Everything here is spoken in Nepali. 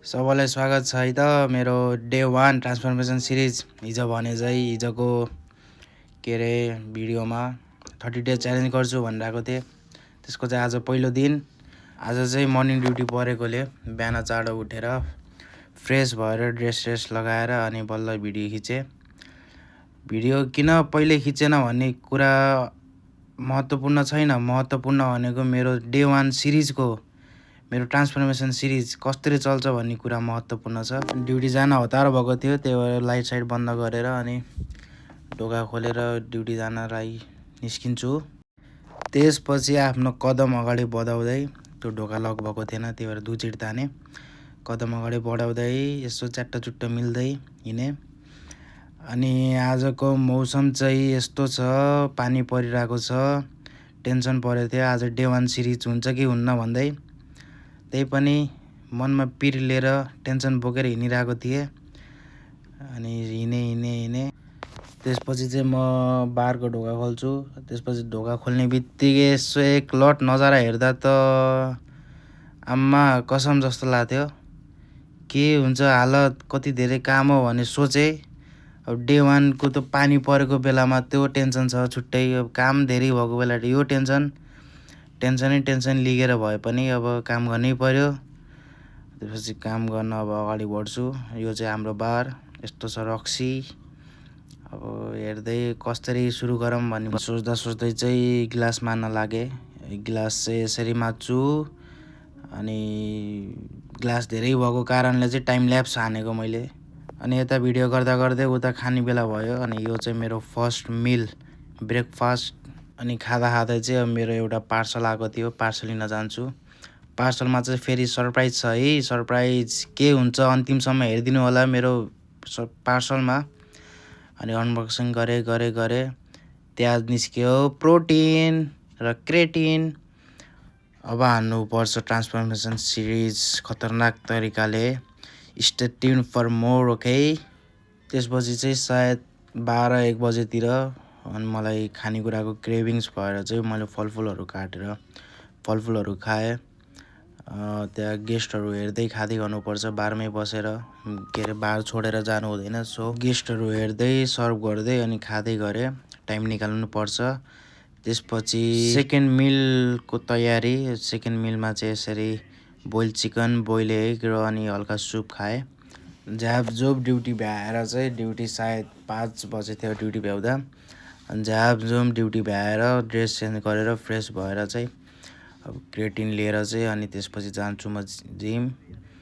सबैलाई स्वागत छ है त मेरो डे 1 ट्रान्सफर्मेसन सिरिज। हिजो भने चाहिँ हिजोको के अरे भिडियोमा 30 डेज च्यालेन्ज गर्छु भनिरहेको थिएँ। त्यसको चाहिँ आज पहिलो दिन। आज चाहिँ मर्निङ ड्युटी परेकोले बिहान चाँडो उठेर फ्रेस भएर ड्रेस लगाएर अनि बल्ल भिडियो खिचेँ। भिडियो किन पहिले खिचेन भन्ने कुरा महत्त्वपूर्ण छैन। महत्त्वपूर्ण भनेको मेरो डे 1 सिरिजको मेरो ट्रान्सफर्मेसन सिरिज कसरी चल्छ भन्ने कुरा महत्त्वपूर्ण छ। ड्युटी जान हतार भएको थियो, त्यही भएर लाइट साइट बन्द गरेर अनि ढोका खोलेर ड्युटी जानलाई निस्किन्छु। त्यसपछि आफ्नो कदम अगाडि बढाउँदै, त्यो ढोका लक भएको थिएन त्यही भएर दुचिट ताने, कदम अगाडि बढाउँदै यसो च्याट्ट चुट्ट मिल्दै हिँडेँ। अनि आजको मौसम चाहिँ यस्तो छ, पानी परिरहेको छ। टेन्सन परेको थियो आज डे 1 सिरिज हुन्छ कि हुन्न भन्दै, त्यही पनि मनमा पिर लिएर टेन्सन बोकेर हिँडिरहेको थिएँ। अनि हिँडेँ। त्यसपछि चाहिँ म बारको ढोका खोल्छु। त्यसपछि ढोका खोल्ने बित्तिकै यसो एक लट नजारा हेर्दा त आम्मा कसम जस्तो लाग्थ्यो। के हुन्छ हालत, कति धेरै काम हो भने सोचेँ। अब डे 1 को त पानी परेको बेलामा त्यो टेन्सन छ छुट्टै। अब काम धेरै भएको बेला यो टेन्सन लिएर भए पनि अब काम गर्नै पर्यो। त्यसपछि काम गर्न अब अगाडि बढ्छु। यो चाहिँ हाम्रो बार, यस्तो छ रक्सी। अब हेर्दै कसरी सुरु गरौँ भन्ने सोच्दै चाहिँ गिलास मार्न लागेँ। गिलास चाहिँ यसरी मार्छु अनि ग्लास धेरै भएको कारणले चाहिँ टाइम ल्याप्स हानेको मैले। अनि यता भिडियो गर्दै उता खाने बेला भयो। अनि यो चाहिँ मेरो फर्स्ट मिल ब्रेकफास्ट। अनि खाँदा चाहिँ अब मेरो एउटा पार्सल आएको थियो, पार्सल लिन जान्छु। पार्सलमा चाहिँ फेरि सरप्राइज छ है। सरप्राइज के हुन्छ अन्तिमसम्म हेरिदिनु होला मेरो पार्सलमा। अनि अनबक्सिङ गरेँ। त्यहाँ निस्क्यो प्रोटिन र क्रेटिन। अब हान्नुपर्छ ट्रान्सफर्मेसन सिरिज खतरनाक तरिकाले। Stay tuned for more, okay. त्यसपछि चाहिँ सायद 12-1 बजेतिर अनि मलाई खानेकुराको क्रेभिङ्स भएर चाहिँ मैले फलफुलहरू काटेर फलफुलहरू खाएँ। त्यहाँ गेस्टहरू हेर्दै खाँदै गर्नुपर्छ, बारमै बसेर के अरे बार छोडेर जानु हुँदैन। सो गेस्टहरू हेर्दै सर्भ गर्दै अनि खाँदै गरेँ, टाइम निकाल्नु पर्छ। त्यसपछि सेकेन्ड मिलको तयारी। सेकेन्ड मिलमा चाहिँ यसरी बोइल चिकन, बोइल एग र अनि हल्का सुप खाएँ। झापझोप ड्युटी भ्याएर चाहिँ ड्युटी सायद 5 बजे थियो ड्युटी भ्याउँदा। अनि झापझोप ड्युटी भ्याएर ड्रेस चेन्ज गरेर फ्रेस भएर चाहिँ अब क्रेटिन लिएर चाहिँ अनि त्यसपछि जान्छु म जिम।